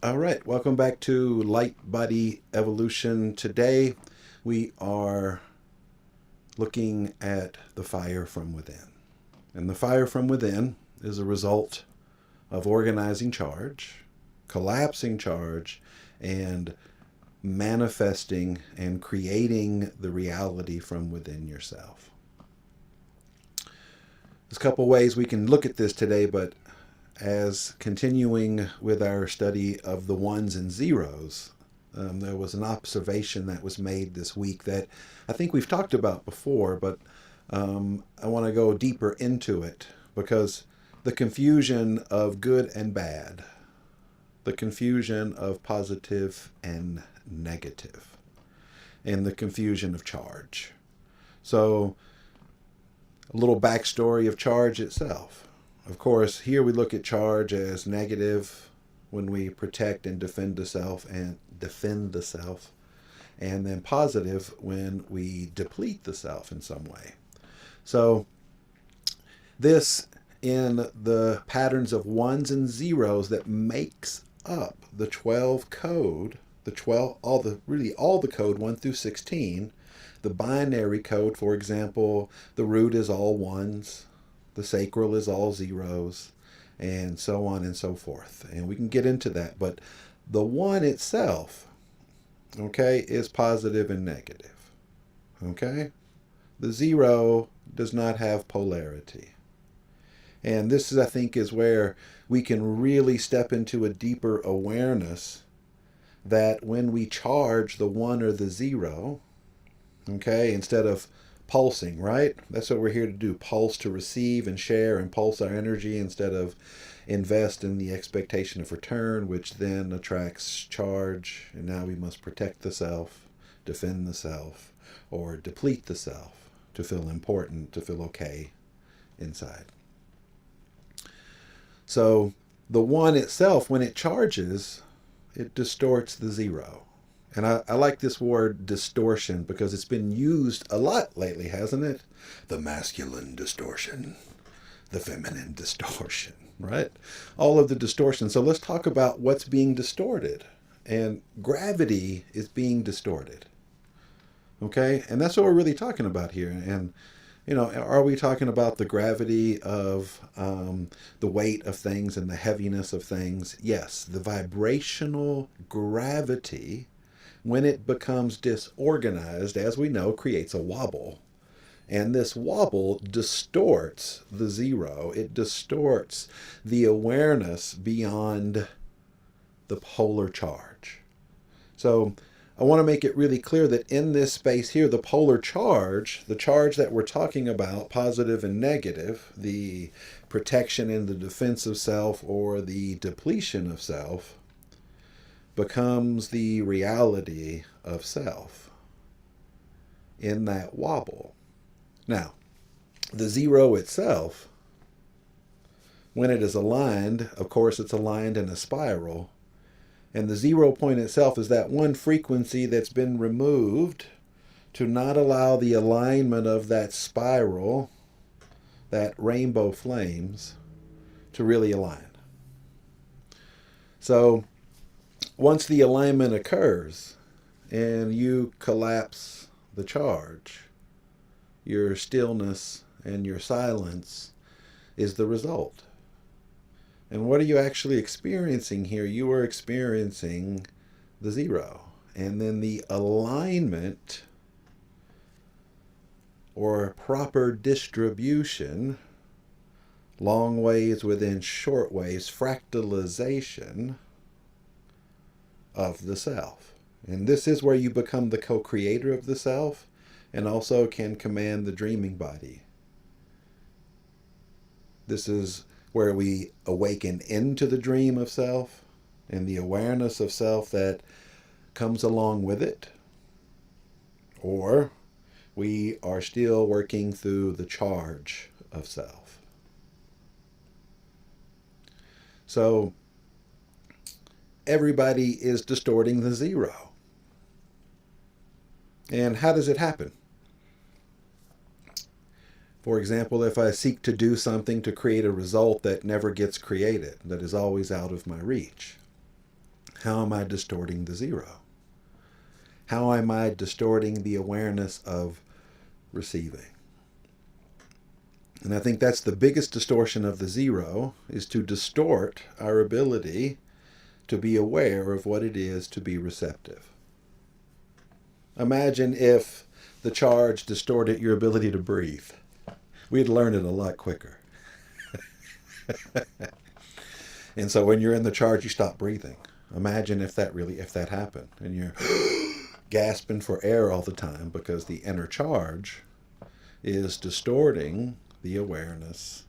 All right, welcome back to Light Body Evolution. Today we are looking at the fire from within. And the fire from within is a result of organizing charge, collapsing charge, and manifesting and creating the reality from within yourself. There's a couple ways we can look at this today, but as continuing with our study of the ones and zeros, there was an observation that was made this week that I think we've talked about before, but I want to go deeper into it because the confusion of good and bad, the confusion of positive and negative, and the confusion of charge. So, a little backstory of charge itself. Of course, here we look at charge as negative when we protect and defend the self, and then positive when we deplete the self in some way. So this in the patterns of ones and zeros that makes up the 12 code, all the code 1 through 16. The binary code, for example, the root is all ones, the sacral is all zeros, and so on and so forth. And we can get into that, but the one itself, okay, is positive and negative. Okay? The zero does not have polarity. And this, I think, is where we can really step into a deeper awareness that when we charge the one or the zero, okay, instead of pulsing, right? That's what we're here to do. Pulse to receive and share and pulse our energy instead of invest in the expectation of return, which then attracts charge. And now we must protect the self, defend the self, or deplete the self to feel important, to feel okay inside. So the one itself, when it charges, it distorts the zero. And I like this word distortion because it's been used a lot lately, hasn't it? The masculine distortion, the feminine distortion, right? All of the distortion. So let's talk about what's being distorted. And gravity is being distorted. Okay? And that's what we're really talking about here. And, are we talking about the gravity of the weight of things and the heaviness of things? Yes, the vibrational gravity, when it becomes disorganized, as we know, creates a wobble. And this wobble distorts the zero. It distorts the awareness beyond the polar charge. So I want to make it really clear that in this space here, the polar charge, the charge that we're talking about, positive and negative, the protection and the defense of self or the depletion of self, becomes the reality of self in that wobble. Now, the zero itself, when it is aligned, of course it's aligned in a spiral, and the 0 point itself is that one frequency that's been removed to not allow the alignment of that spiral, that rainbow flames, to really align. So once the alignment occurs and you collapse the charge, your stillness and your silence is the result. And what are you actually experiencing here? You are experiencing the zero. And then the alignment or proper distribution, long waves within short waves, fractalization of the self. And this is where you become the co-creator of the self and also can command the dreaming body. This is where we awaken into the dream of self and the awareness of self that comes along with it. Or we are still working through the charge of self. So everybody is distorting the zero. And how does it happen? For example, if I seek to do something to create a result that never gets created, that is always out of my reach, How am I distorting the zero? How am I distorting the awareness of receiving? And I think that's the biggest distortion of the zero, is to distort our ability to be aware of what it is to be receptive. Imagine if the charge distorted your ability to breathe. We'd learn it a lot quicker. And so when you're in the charge, you stop breathing. Imagine if that happened and you're gasping for air all the time because the inner charge is distorting the awareness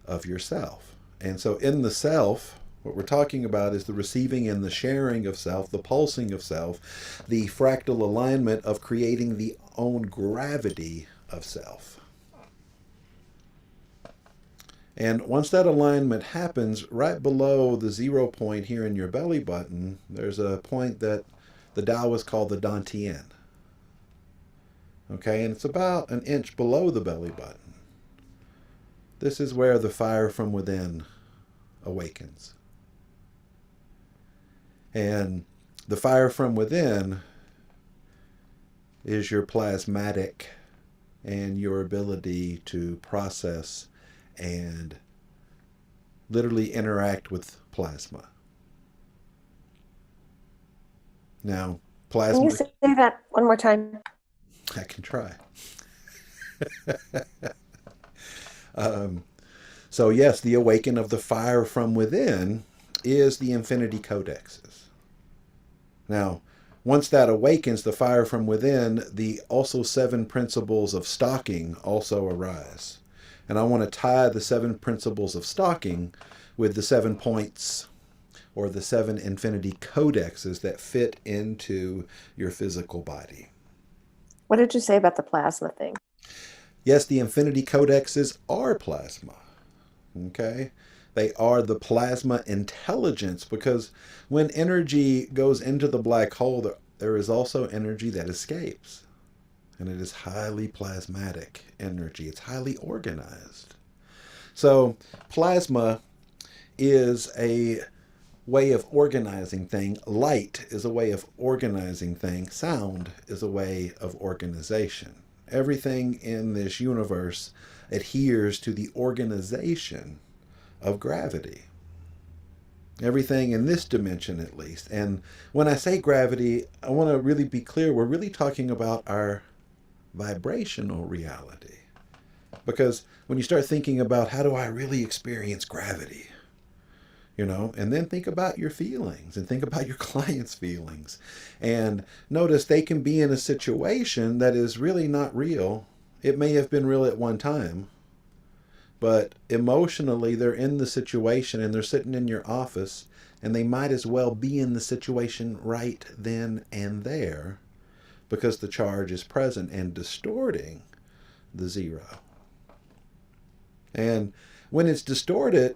of yourself. And so in the self, what we're talking about is the receiving and the sharing of self, the pulsing of self, the fractal alignment of creating the own gravity of self. And once that alignment happens, right below the 0 point here in your belly button, there's a point that the Taoists call the Dantian. Okay, and it's about an inch below the belly button. This is where the fire from within awakens. And the fire from within is your plasmatic and your ability to process and literally interact with plasma. Now, plasma... Can you say that one more time? I can try. So yes, the awaken of the fire from within is the infinity codexes. Now, once that awakens the fire from within, the also 7 principles of stalking also arise. And I want to tie the 7 principles of stalking with the 7 points or the 7 infinity codexes that fit into your physical body. What did you say about the plasma thing? Yes, the infinity codexes are plasma. Okay? They are the plasma intelligence, because when energy goes into the black hole, there is also energy that escapes. And it is highly plasmatic energy. It's highly organized. So plasma is a way of organizing things. Light is a way of organizing things. Sound is a way of organization. Everything in this universe adheres to the organization of gravity. Everything in this dimension, at least. And when I say gravity, I want to really be clear. We're really talking about our vibrational reality. Because when you start thinking about how do I really experience gravity, and then think about your feelings and think about your clients' feelings. And notice they can be in a situation that is really not real. It may have been real at one time, but emotionally they're in the situation and they're sitting in your office, and they might as well be in the situation right then and there, because the charge is present and distorting the zero. And when it's distorted,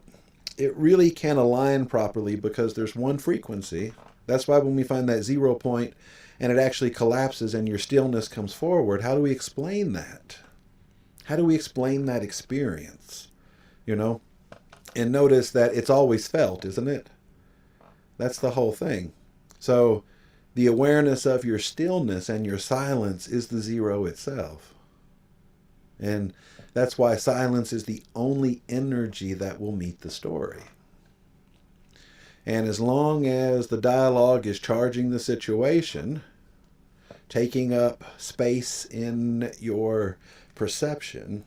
it really can't align properly because there's one frequency. That's why when we find that 0 point and it actually collapses and your stillness comes forward, how do we explain that? How do we explain that experience? And notice that it's always felt, isn't it? That's the whole thing. So the awareness of your stillness and your silence is the zero itself. And that's why silence is the only energy that will meet the story. And as long as the dialogue is charging the situation, taking up space in your perception,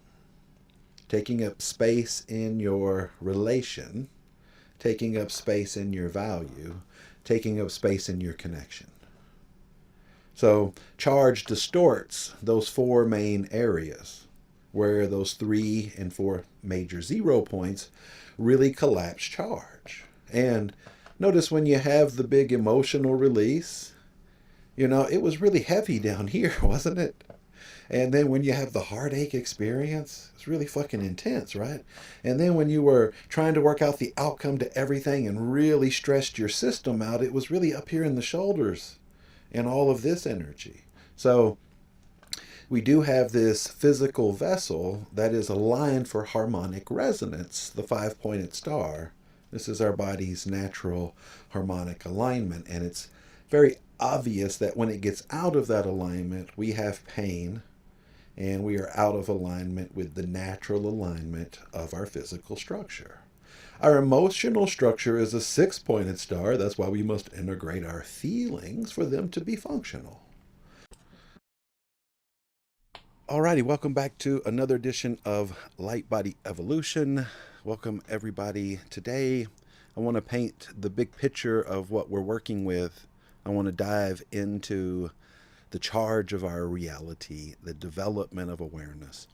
taking up space in your relation, taking up space in your value, taking up space in your connection. So charge distorts those 4 main areas, where those 3 and 4 major 0 points really collapse charge. And notice when you have the big emotional release, it was really heavy down here, wasn't it? And then when you have the heartache experience, it's really fucking intense, right? And then when you were trying to work out the outcome to everything and really stressed your system out, it was really up here in the shoulders and all of this energy. So we do have this physical vessel that is aligned for harmonic resonance, the 5-pointed star This is our body's natural harmonic alignment, and it's very obvious that when it gets out of that alignment, we have pain and we are out of alignment with the natural alignment of our physical structure. Our emotional structure is a six-pointed star. That's why we must integrate our feelings for them to be functional. Alrighty, welcome back to another edition of Light Body Evolution. Welcome everybody. Today I want to paint the big picture of what we're working with. I want to dive into the charge of our reality, the development of awareness,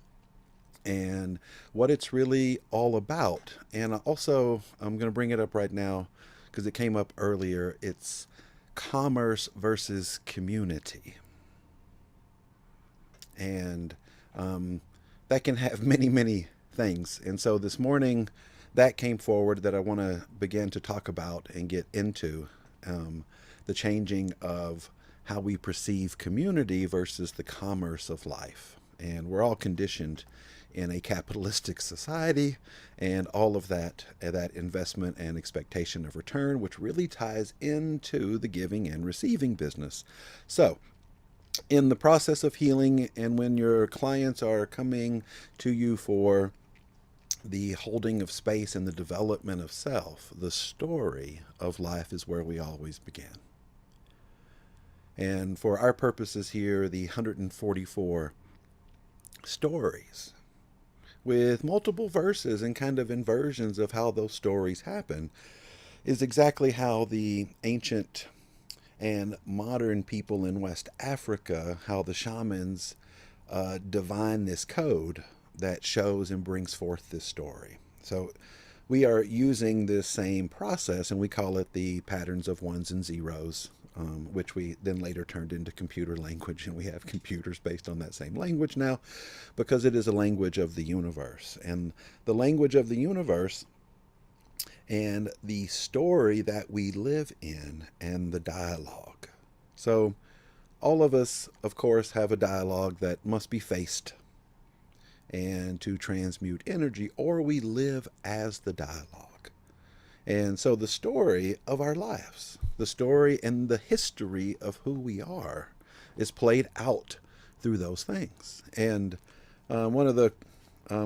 and what it's really all about. And also, I'm going to bring it up right now because it came up earlier. It's commerce versus community. And that can have many, many things. And so this morning, that came forward that I want to begin to talk about and get into the changing of how we perceive community versus the commerce of life. And we're all conditioned in a capitalistic society, and all of that investment and expectation of return, which really ties into the giving and receiving business. So in the process of healing, and when your clients are coming to you for the holding of space and the development of self, the story of life is where we always begin. And for our purposes here, the 144 stories with multiple verses and kind of inversions of how those stories happen is exactly how the ancient and modern people in West Africa, how the shamans divine this code that shows and brings forth this story. So we are using this same process, and we call it the patterns of ones and zeros, which we then later turned into computer language, and we have computers based on that same language now because it is a language of the universe. And the language of the universe and the story that we live in and the dialogue. So all of us, of course, have a dialogue that must be faced and to transmute energy, or we live as the dialogue. And so the story of our lives, the story and the history of who we are is played out through those things. And one of the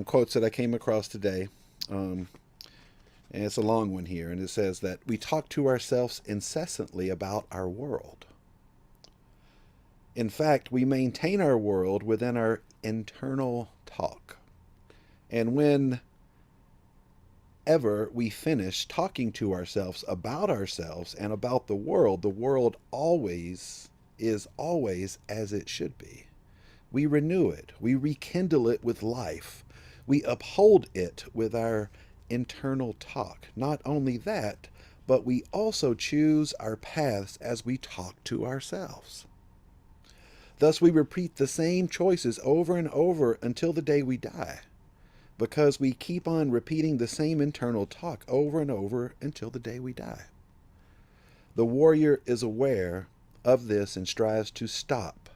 quotes that I came across today, and it's a long one here, and it says that we talk to ourselves incessantly about our world. In fact, we maintain our world within our internal talk. And whenever we finish talking to ourselves and about the world always is always as it should be. We renew it. We rekindle it with life. We uphold it with our internal talk. Not only that, but we also choose our paths as we talk to ourselves. Thus, we repeat the same choices over and over until the day we die, because we keep on repeating the same internal talk over and over until the day we die. The warrior is aware of this and strives to stop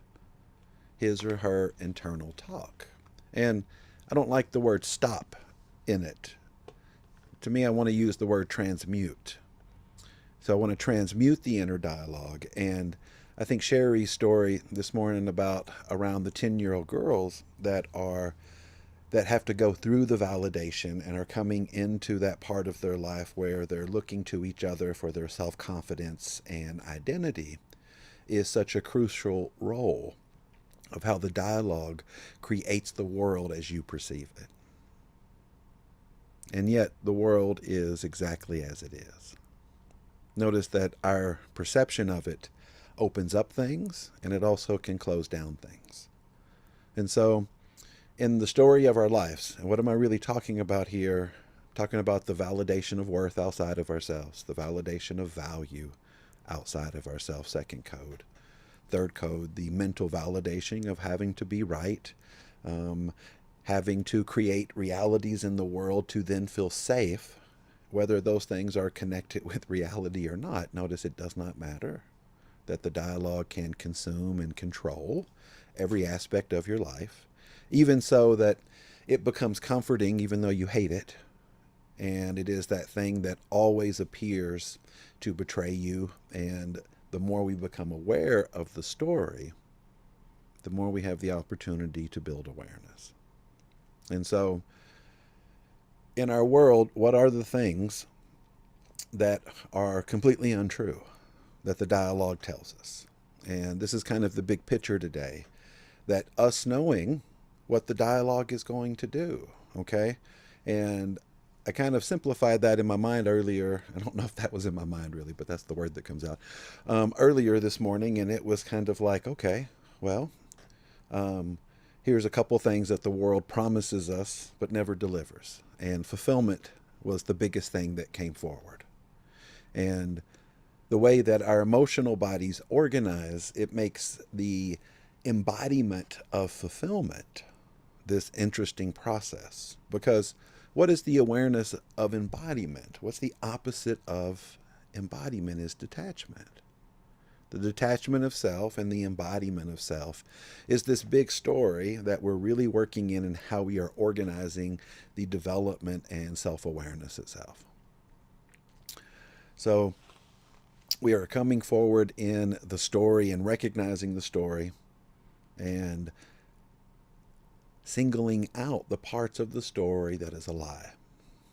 his or her internal talk. And I don't like the word stop in it. To me, I want to use the word transmute. So I want to transmute the inner dialogue. And I think Sherry's story this morning about around the 10-year-old girls that have to go through the validation and are coming into that part of their life where they're looking to each other for their self-confidence and identity is such a crucial role of how the dialogue creates the world as you perceive it. And yet the world is exactly as it is. Notice that our perception of it opens up things, and it also can close down things. And so in the story of our lives, and what am I really talking about here? I'm talking about the validation of worth outside of ourselves, the validation of value outside of ourselves, second code. Third code, the mental validation of having to be right, having to create realities in the world to then feel safe, whether those things are connected with reality or not. Notice it does not matter, that the dialogue can consume and control every aspect of your life, even so that it becomes comforting even though you hate it, And it is that thing that always appears to betray you. And the more we become aware of the story, the more we have the opportunity to build awareness. And so, in our world, what are the things that are completely untrue that the dialogue tells us? And this is kind of the big picture today, that us knowing what the dialogue is going to do, okay? And I kind of simplified that in my mind earlier. I don't know if that was in my mind really, but that's the word that comes out earlier this morning. And it was kind of like, okay, well, um, here's a couple things that the world promises us but never delivers. And fulfillment was the biggest thing that came forward. And the way that our emotional bodies organize, it makes the embodiment of fulfillment this interesting process. Because what is the awareness of embodiment? What's the opposite of embodiment is detachment. The detachment of self and the embodiment of self is this big story that we're really working in and how we are organizing the development and self-awareness itself. So we are coming forward in the story and recognizing the story and singling out the parts of the story that is a lie,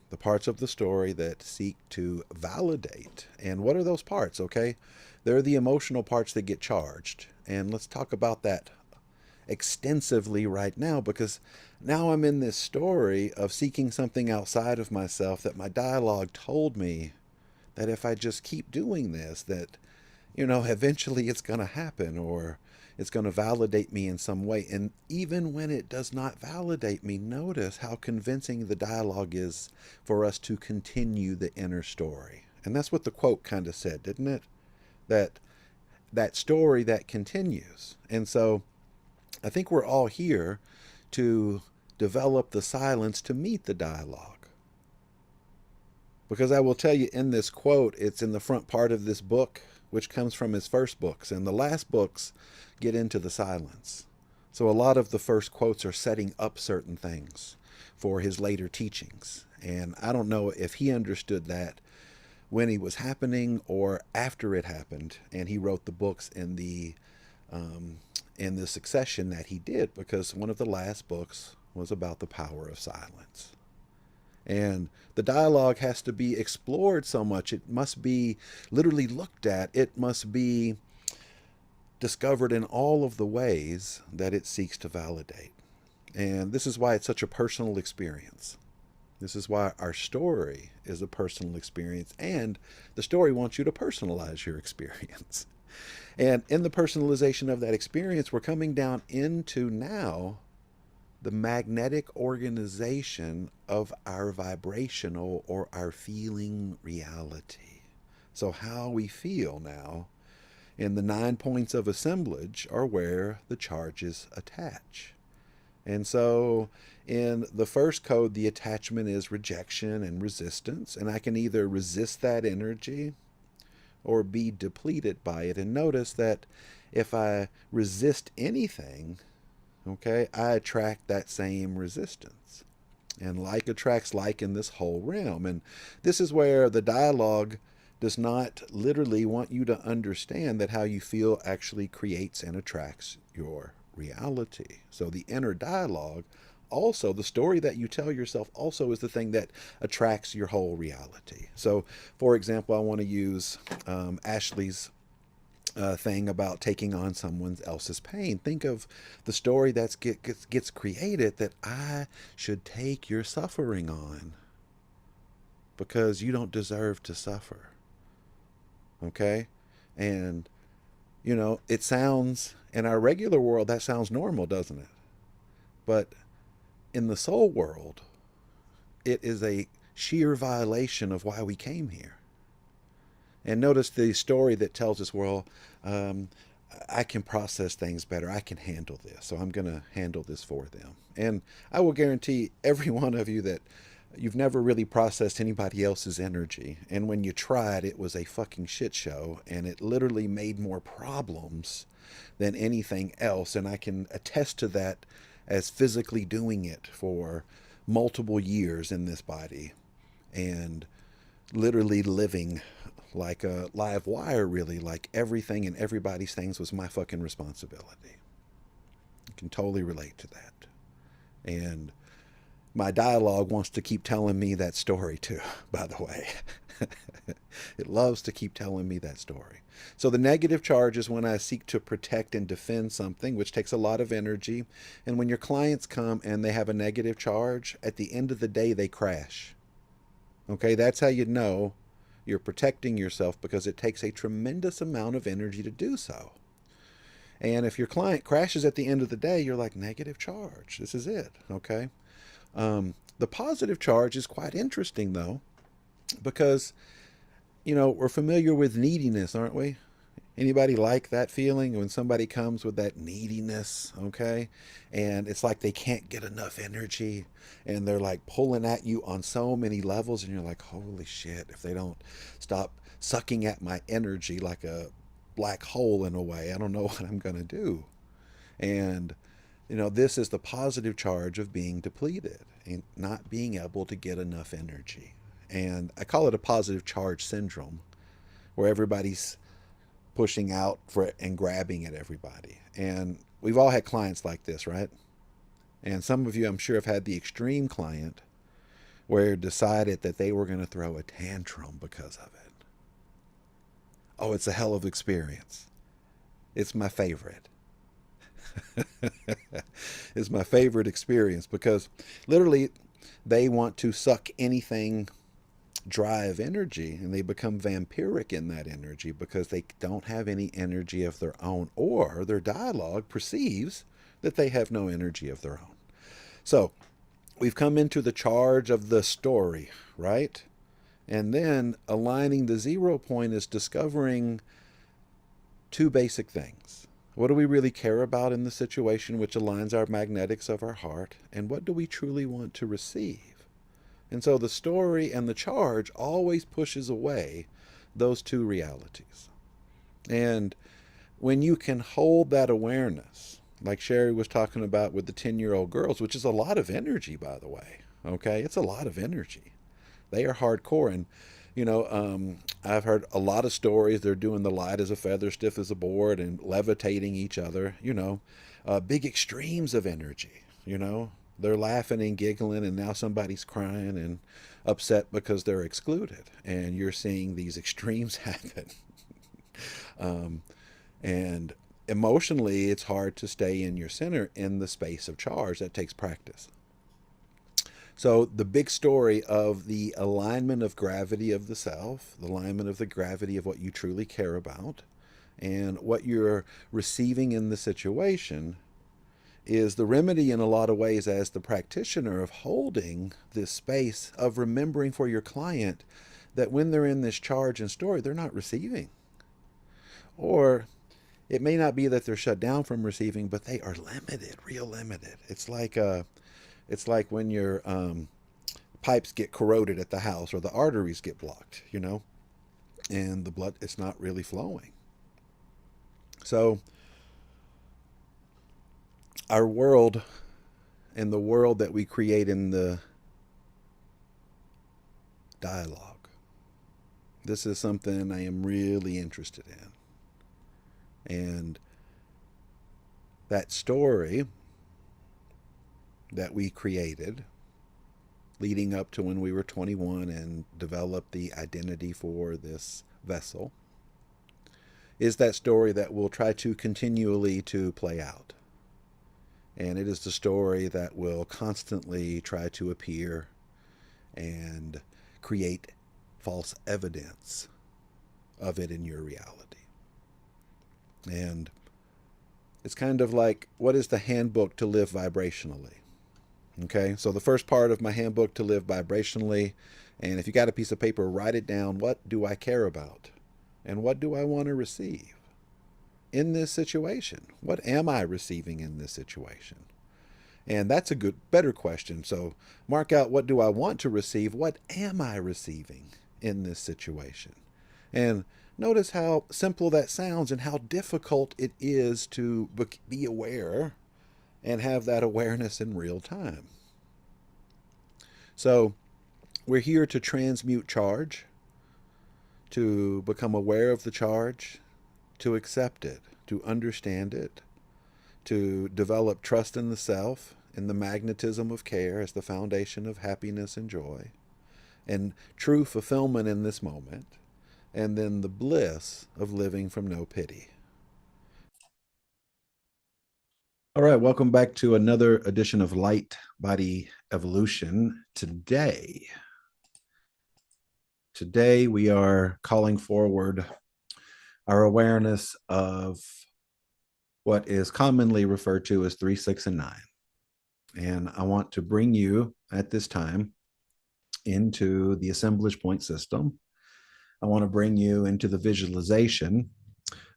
the parts of the story that seek to validate. And what are those parts? Okay, they're the emotional parts that get charged. And let's talk about that extensively right now, because now I'm in this story of seeking something outside of myself that my dialogue told me that if I just keep doing this, that, eventually it's going to happen, or it's going to validate me in some way. And even when it does not validate me, notice how convincing the dialogue is for us to continue the inner story. And that's what the quote kind of said, didn't it? That story that continues. And so I think we're all here to develop the silence to meet the dialogue. Because I will tell you, in this quote, it's in the front part of this book, which comes from his first books. And the last books get into the silence. So a lot of the first quotes are setting up certain things for his later teachings. And I don't know if he understood that when he was happening or after it happened. And he wrote the books in the succession that he did, because one of the last books was about the power of silence. And the dialogue has to be explored so much. It must be literally looked at. It must be discovered in all of the ways that it seeks to validate. And this is why it's such a personal experience. This is why our story is a personal experience. And the story wants you to personalize your experience. And in the personalization of that experience, we're coming down into now the magnetic organization of our vibrational or our feeling reality. So how we feel now in the 9 points of assemblage are where the charges attach. And so in the first code, the attachment is rejection and resistance. And I can either resist that energy or be depleted by it. And notice that if I resist anything, okay, I attract that same resistance. And like attracts like in this whole realm. And this is where the dialogue does not literally want you to understand that how you feel actually creates and attracts your reality. So the inner dialogue, also the story that you tell yourself, also is the thing that attracts your whole reality. So for example, I want to use Ashley's thing about taking on someone else's pain. Think of the story that gets created, that I should take your suffering on because you don't deserve to suffer. Okay? And, it sounds, in our regular world, that sounds normal, doesn't it? But in the soul world, it is a sheer violation of why we came here. And notice the story that tells us, well, I can process things better. I can handle this. So I'm going to handle this for them. And I will guarantee every one of you that you've never really processed anybody else's energy. And when you tried, it was a fucking shit show. And it literally made more problems than anything else. And I can attest to that as physically doing it for multiple years in this body. and literally living like a live wire, really, like everything and everybody's things was my fucking responsibility. I can totally relate to that. And my dialogue wants to keep telling me that story too, by the way. It loves to keep telling me that story. So the negative charge is when I seek to protect and defend something, which takes a lot of energy. And when your clients come and they have a negative charge, at the end of the day, they crash. Okay, that's how you know you're protecting yourself, because it takes a tremendous amount of energy to do so. And if your client crashes at the end of the day, you're like, negative charge. This is it. Okay. The positive charge is quite interesting, though, because, we're familiar with neediness, aren't we? Anybody like that feeling when somebody comes with that neediness, okay? And it's like they can't get enough energy and they're like pulling at you on so many levels, and you're like, holy shit, if they don't stop sucking at my energy like a black hole in a way, I don't know what I'm going to do. And, this is the positive charge of being depleted and not being able to get enough energy. And I call it a positive charge syndrome, where everybody's pushing out for it and grabbing at everybody. And we've all had clients like this, right? And some of you, I'm sure, have had the extreme client where decided that they were going to throw a tantrum because of it. Oh, it's a hell of an experience. It's my favorite. It's my favorite experience because literally they want to suck anything dry of energy, and they become vampiric in that energy because they don't have any energy of their own, or their dialogue perceives that they have no energy of their own. So we've come into the charge of the story, right? And then aligning the 0 point is discovering two basic things. What do we really care about in the situation, which aligns our magnetics of our heart? And what do we truly want to receive? And so the story and the charge always pushes away those two realities. And when you can hold that awareness, like Sherry was talking about with the 10-year-old girls, which is a lot of energy, by the way, okay? It's a lot of energy. They are hardcore. And, I've heard a lot of stories. They're doing the light as a feather, stiff as a board, and levitating each other, big extremes of energy, They're laughing and giggling, and now somebody's crying and upset because they're excluded. And you're seeing these extremes happen. And emotionally, it's hard to stay in your center in the space of charge. That takes practice. So the big story of the alignment of gravity of the self, the alignment of the gravity of what you truly care about, and what you're receiving in the situation is the remedy in a lot of ways as the practitioner of holding this space of remembering for your client that when they're in this charge and story, they're not receiving. Or it may not be that they're shut down from receiving, but they are limited, real limited. It's like when your pipes get corroded at the house, or the arteries get blocked, and the blood, it's not really flowing. So our world and the world that we create in the dialogue, this is something I am really interested in. And that story that we created leading up to when we were 21 and developed the identity for this vessel is that story that we'll try to continually to play out. And it is the story that will constantly try to appear and create false evidence of it in your reality. And it's kind of like, what is the handbook to live vibrationally? Okay, so the first part of my handbook to live vibrationally, and if you got a piece of paper, write it down. What do I care about? And what do I want to receive in this situation? What am I receiving in this situation? And that's a better question. So mark out, what do I want to receive? What am I receiving in this situation? And notice how simple that sounds and how difficult it is to be aware and have that awareness in real time. So We're here to transmute charge, to become aware of the charge, to accept it, to understand it, to develop trust in the self, in the magnetism of care as the foundation of happiness and joy, and true fulfillment in this moment, and then the bliss of living from no pity. All right, welcome back to another edition of Light Body Evolution. Today we are calling forward our awareness of what is commonly referred to as 3, 6, and 9. And I want to bring you at this time into the assemblage point system. I want to bring you into the visualization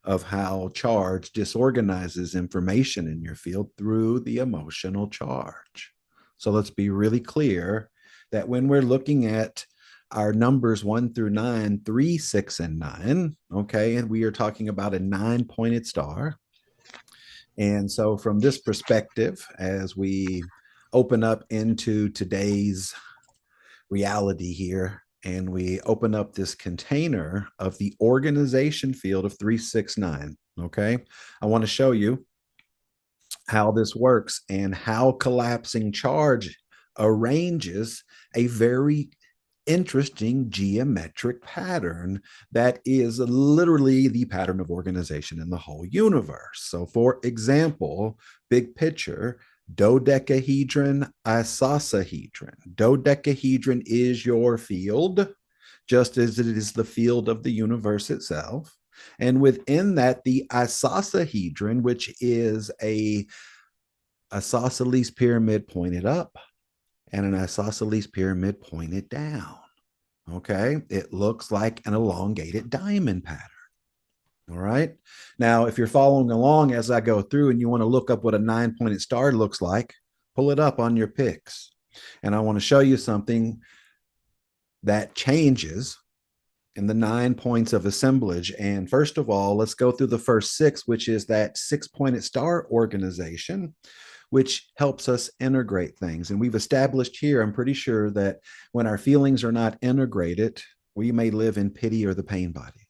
of how charge disorganizes information in your field through the emotional charge. So let's be really clear that when we're looking at our numbers 1 through 9, 3, 6, and 9, okay, and we are talking about a 9-pointed star. And so from this perspective, as we open up into today's reality here, and we open up this container of the organization field of 369. Okay. I want to show you how this works and how collapsing charge arranges a very interesting geometric pattern that is literally the pattern of organization in the whole universe. So, for example, big picture, dodecahedron, isosahedron. Dodecahedron is your field, just as it is the field of the universe itself. And within that, the isosahedron, which is a isosceles pyramid pointed up and an isosceles pyramid pointed down. Okay, it looks like an elongated diamond pattern. All right. Now, if you're following along as I go through and you want to look up what a 9-pointed star looks like, pull it up on your picks. And I want to show you something that changes in the 9 points of assemblage. And first of all, let's go through the first 6, which is that 6-pointed star organization, which helps us integrate things. And we've established here, I'm pretty sure, that when our feelings are not integrated, we may live in pity or the pain body.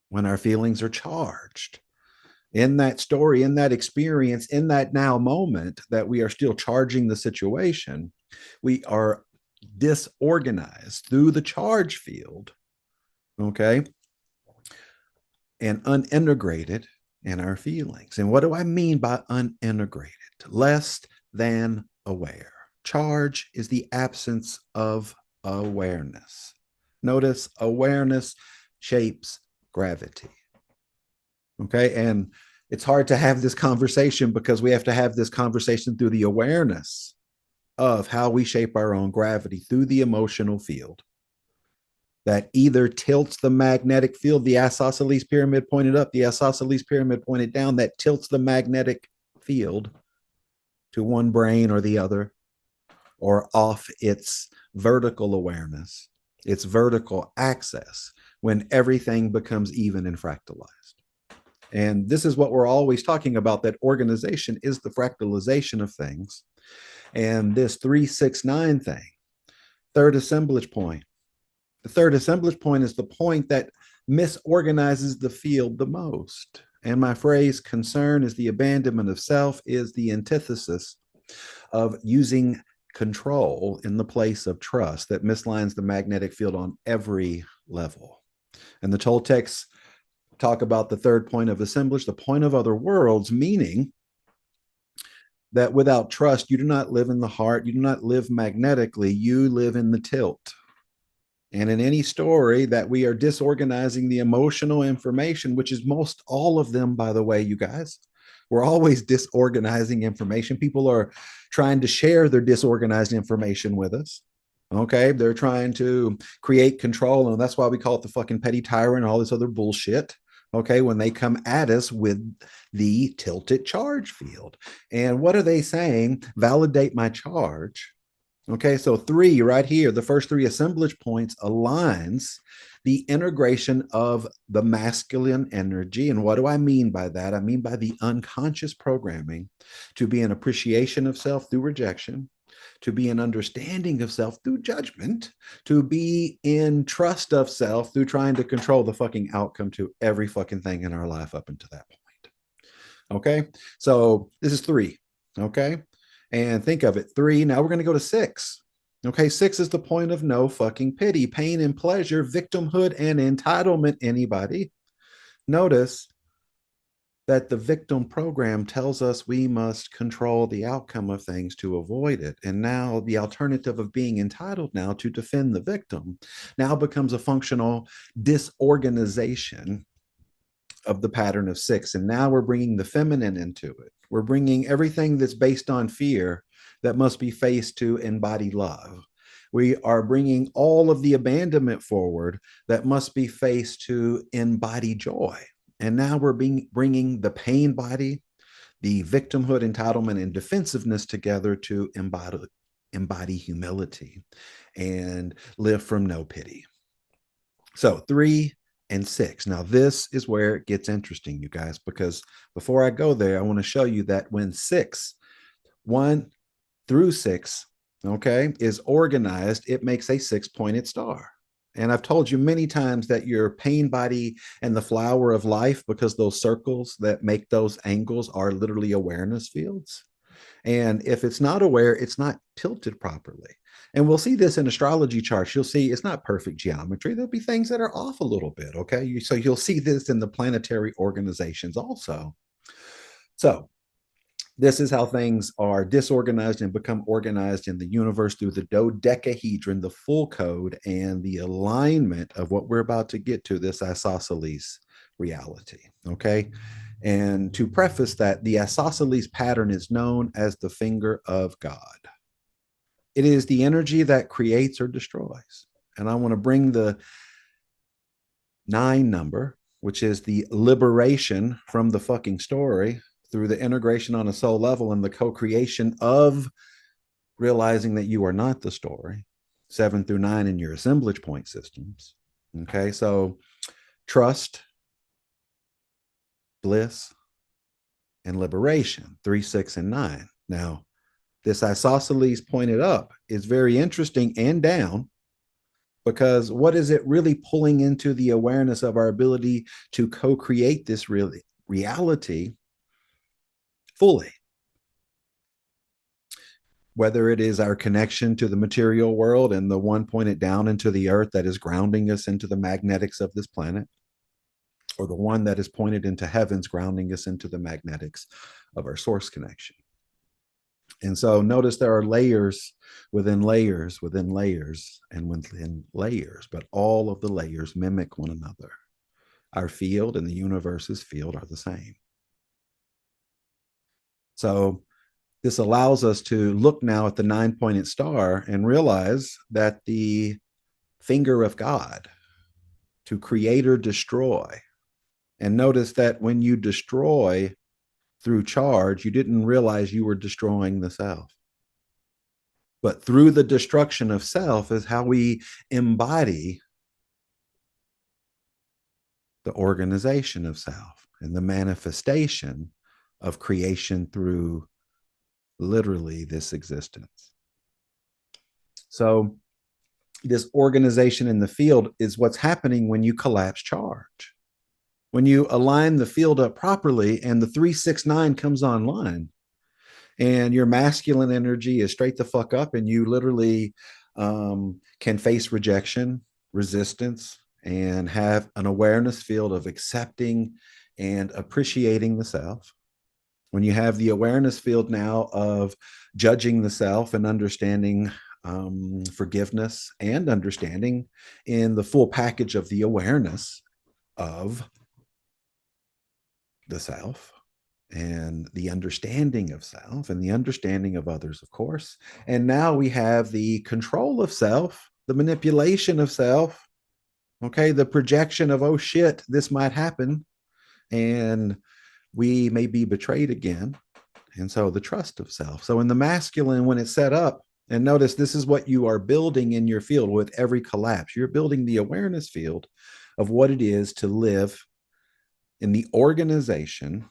When our feelings are charged, in that story, in that experience, in that now moment that we are still charging the situation, we are disorganized through the charge field, okay, and unintegrated in our feelings. And what do I mean by unintegrated? Less than aware. Charge is the absence of awareness. Notice awareness shapes gravity. Okay. And it's hard to have this conversation because we have to have this conversation through the awareness of how we shape our own gravity through the emotional field that either tilts the magnetic field, the isosceles pyramid pointed up, the isosceles pyramid pointed down, that tilts the magnetic field to one brain or the other, or off its vertical awareness, its vertical access, when everything becomes even and fractalized. And this is what we're always talking about, that organization is the fractalization of things. And this 369 thing, third assemblage point. The third assemblage point is the point that misorganizes the field the most. And my phrase, concern is the abandonment of self, is the antithesis of using control in the place of trust that mislines the magnetic field on every level. And the Toltecs talk about the third point of assemblage, the point of other worlds, meaning that without trust, you do not live in the heart, you do not live magnetically, you live in the tilt. And in any story that we are disorganizing the emotional information, which is most all of them, by the way, you guys, we're always disorganizing information. People are trying to share their disorganized information with us. Okay. They're trying to create control. And that's why we call it the fucking petty tyrant and all this other bullshit. Okay. When they come at us with the tilted charge field. And what are they saying? Validate my charge. Okay, so 3 right here, the first 3 assemblage points aligns the integration of the masculine energy. And what do I mean by that? I mean by the unconscious programming to be an appreciation of self through rejection, to be in understanding of self through judgment, to be in trust of self through trying to control the fucking outcome to every fucking thing in our life up until that point. Okay. So this is 3. Okay. And think of it 3. Now we're going to go to 6. Okay. 6 is the point of no fucking pity, pain and pleasure, victimhood and entitlement. Anybody notice that the victim program tells us we must control the outcome of things to avoid it. And now the alternative of being entitled now to defend the victim now becomes a functional disorganization of the pattern of 6. And now we're bringing the feminine into it. We're bringing everything that's based on fear that must be faced to embody love. We are bringing all of the abandonment forward that must be faced to embody joy. And now we're bringing the pain body, the victimhood, entitlement, and defensiveness together to embody humility and live from no pity. So 3 and 6. Now, this is where it gets interesting, you guys, because before I go there, I want to show you that when 6, 1 through 6, okay, is organized, it makes a 6-pointed star. And I've told you many times that your pain body and the flower of life, because those circles that make those angles are literally awareness fields. And if it's not aware, it's not tilted properly. And we'll see this in astrology charts. You'll see it's not perfect geometry. There'll be things that are off a little bit. Okay. So you'll see this in the planetary organizations also. So this is how things are disorganized and become organized in the universe through the dodecahedron, the full code, and the alignment of what we're about to get to, this isosceles reality. Okay. And to preface that, the isosceles pattern is known as the finger of God. It is the energy that creates or destroys. And I want to bring the 9 number, which is the liberation from the fucking story, through the integration on a soul level and the co-creation of realizing that you are not the story, 7 through 9 in your assemblage point systems. Okay, so trust, bliss, and liberation, 3, 6, and 9. Now, this isosceles pointed up is very interesting and down, because what is it really pulling into the awareness of our ability to co-create this reality fully? Whether it is our connection to the material world and the one pointed down into the earth that is grounding us into the magnetics of this planet, or the one that is pointed into heavens, grounding us into the magnetics of our source connection. And so notice there are layers within layers within layers and within layers, but all of the layers mimic one another. Our field and the universe's field are the same. So this allows us to look now at the 9-pointed star and realize that the finger of God, to create or destroy. And notice that when you destroy through charge, you didn't realize you were destroying the self. But through the destruction of self is how we embody the organization of self and the manifestation of creation through literally this existence. So this organization in the field is what's happening when you collapse charge. When you align the field up properly and the 369 comes online and your masculine energy is straight the fuck up and you literally can face rejection, resistance, and have an awareness field of accepting and appreciating the self. When you have the awareness field now of judging the self and understanding forgiveness and understanding in the full package of the awareness of the self and the understanding of self and the understanding of others, of course. And now we have the control of self, the manipulation of self, okay, the projection of, oh shit, this might happen. And we may be betrayed again. And so the trust of self. So in the masculine, when it's set up, and notice this is what you are building in your field with every collapse. You're building the awareness field of what it is to live in the organization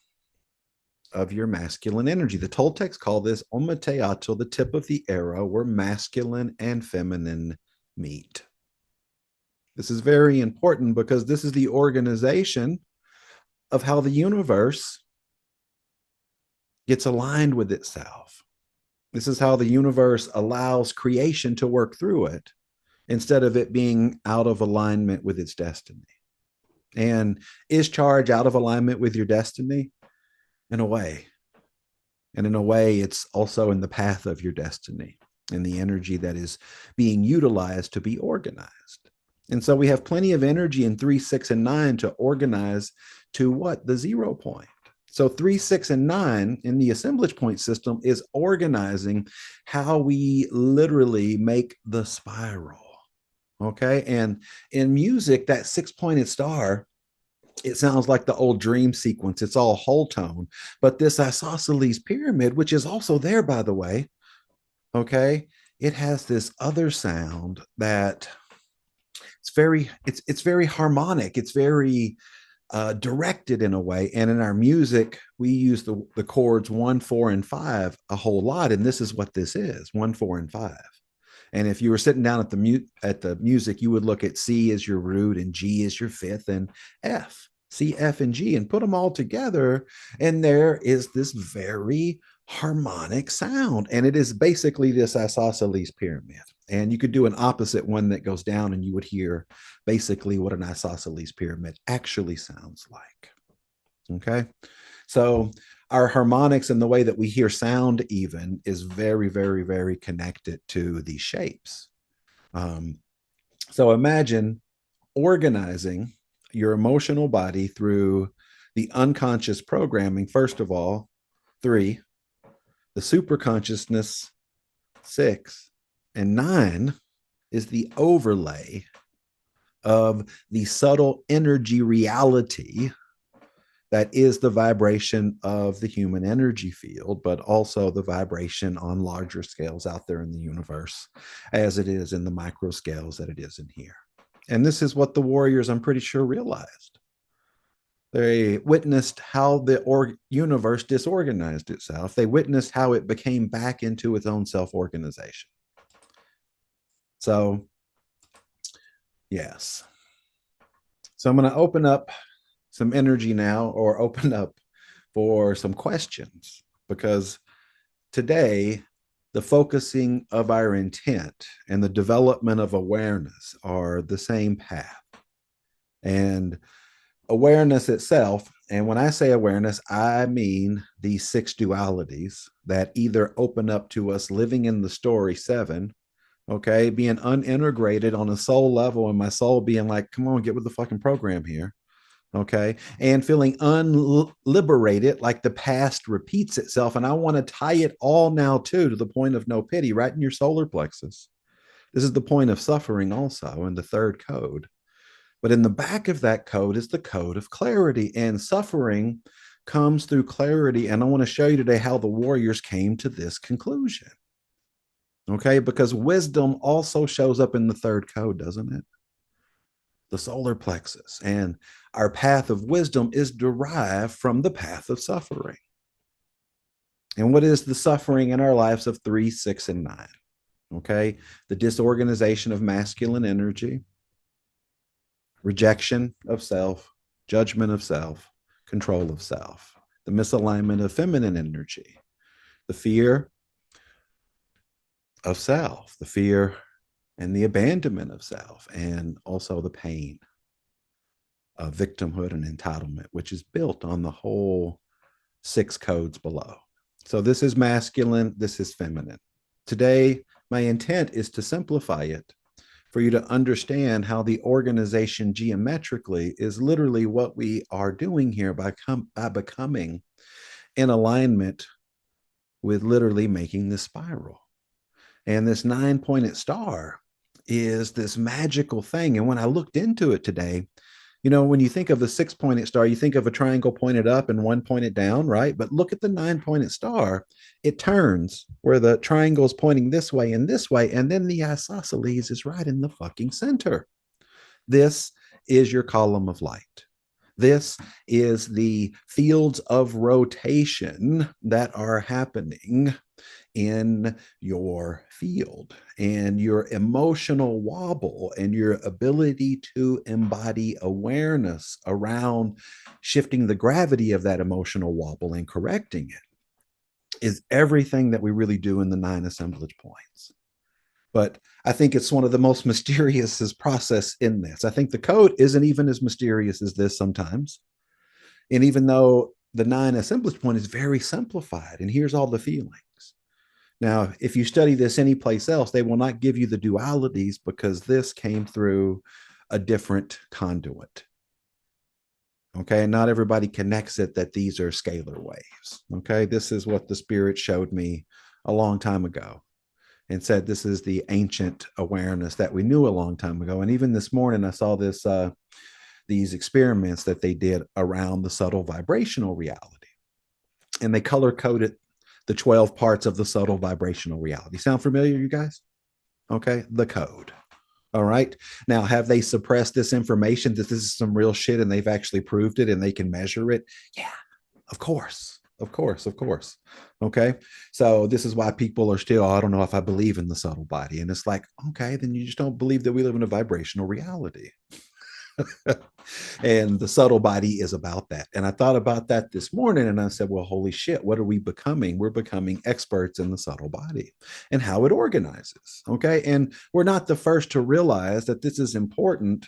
of your masculine energy. The Toltecs call this omoteato, the tip of the arrow, where masculine and feminine meet. This is very important because this is the organization of how the universe gets aligned with itself. This is how the universe allows creation to work through it instead of it being out of alignment with its destiny. And is charge out of alignment with your destiny? In a way. And in a way, it's also in the path of your destiny and the energy that is being utilized to be organized. And so we have plenty of energy in 3, 6, and 9 to organize to what? The 0 point. So 3, 6, and 9 in the assemblage point system is organizing how we literally make the spiral. Okay. And in music, that 6-pointed star, it sounds like the old dream sequence. It's all whole tone. But this isosceles pyramid, which is also there, by the way, okay, it has this other sound that it's very harmonic. It's very directed in a way. And in our music, we use the chords 1, 4, and 5 a whole lot. And this is what this is: 1, 4, and 5. And if you were sitting down at the music, you would look at C as your root and G as your fifth and F, C, F, and G, and put them all together. And there is this very harmonic sound. And it is basically this isosceles pyramid. And you could do an opposite one that goes down, and you would hear basically what an isosceles pyramid actually sounds like. Okay. So our harmonics and the way that we hear sound even is very, very, very connected to these shapes. So imagine organizing your emotional body through the unconscious programming, first of all, 3, the superconsciousness, 6, and 9 is the overlay of the subtle energy reality that is the vibration of the human energy field, but also the vibration on larger scales out there in the universe, as it is in the micro scales that it is in here. And this is what the warriors, I'm pretty sure, realized. They witnessed how the universe disorganized itself. They witnessed how it became back into its own self-organization. So, yes. So I'm going to open up some energy now, or open up for some questions, because today the focusing of our intent and the development of awareness are the same path. And awareness itself, and when I say awareness, I mean these 6 dualities that either open up to us living in the story 7, okay, being unintegrated on a soul level, and my soul being like, come on, get with the fucking program here. Okay. And feeling unliberated, like the past repeats itself. And I want to tie it all now to the point of no pity, right in your solar plexus. This is the point of suffering also in the 3rd code. But in the back of that code is the code of clarity, and suffering comes through clarity. And I want to show you today how the warriors came to this conclusion. Okay. Because wisdom also shows up in the 3rd code, doesn't it? The solar plexus. And our path of wisdom is derived from the path of suffering. And what is the suffering in our lives of 3, 6, and 9? Okay. The disorganization of masculine energy, rejection of self, judgment of self, control of self, the misalignment of feminine energy, the fear of self, the fear and the abandonment of self, and also the pain of victimhood and entitlement, which is built on the whole 6 codes below. So this is masculine, this is feminine. Today, my intent is to simplify it for you to understand how the organization geometrically is literally what we are doing here by becoming in alignment with literally making the spiral. And this 9-pointed star is this magical thing. And when I looked into it today, you know, when you think of the 6-pointed star, you think of a triangle pointed up and one pointed down, right? But look at the 9-pointed star. It turns where the triangle is pointing this way, and then the isosceles is right in the fucking center. This is your column of light. This is the fields of rotation that are happening in your field, and your emotional wobble and your ability to embody awareness around shifting the gravity of that emotional wobble and correcting it is everything that we really do in the 9 assemblage points. But I think it's one of the most mysterious process in this. I think the code isn't even as mysterious as this sometimes. And even though the 9 assemblage point is very simplified, and here's all the feelings. Now, if you study this anyplace else, they will not give you the dualities because this came through a different conduit. Okay, not everybody connects it that these are scalar waves. Okay, this is what the Spirit showed me a long time ago and said this is the ancient awareness that we knew a long time ago. And even this morning, I saw these experiments that they did around the subtle vibrational reality, and they color coded the 12 parts of the subtle vibrational reality. Sound familiar, you guys? Okay, the code. All right. Now, have they suppressed this information that this is some real shit and they've actually proved it and they can measure it? Yeah, of course. Of course, of course. Okay. So this is why people are still, I don't know if I believe in the subtle body. And it's like, okay, then you just don't believe that we live in a vibrational reality. And the subtle body is about that. And I thought about that this morning and I said, well, holy shit, what are we becoming? We're becoming experts in the subtle body and how it organizes. Okay. And we're not the first to realize that this is important.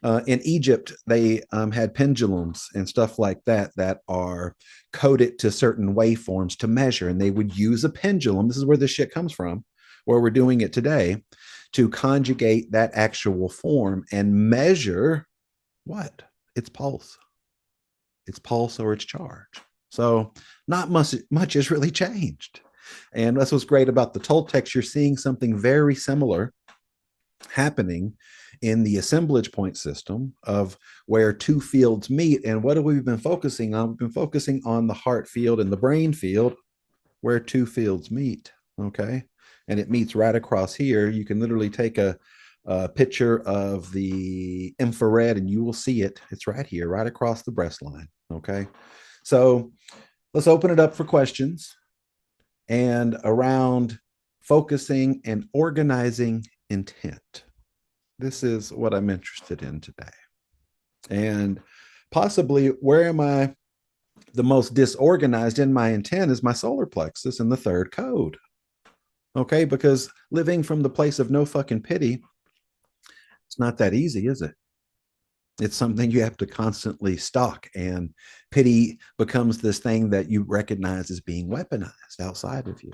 In Egypt, they had pendulums and stuff like that that are coded to certain waveforms to measure. And they would use a pendulum. This is where this shit comes from, where we're doing it today, to conjugate that actual form and measure what? Its pulse. Its pulse or its charge. So not much has really changed. And that's what's great about the Toltecs. You're seeing something very similar happening in the assemblage point system of where two fields meet. And what have we been focusing on? We've been focusing on the heart field and the brain field where two fields meet. Okay. And it meets right across here. You can literally take a picture of the infrared and you will see it. It's right here, right across the breast line. Okay. So let's open it up for questions and around focusing and organizing intent. This is what I'm interested in today. And possibly where am I the most disorganized in my intent is my solar plexus in the third code. Okay. Because living from the place of no fucking pity, it's not that easy, is it? It's something you have to constantly stalk, and pity becomes this thing that you recognize as being weaponized outside of you.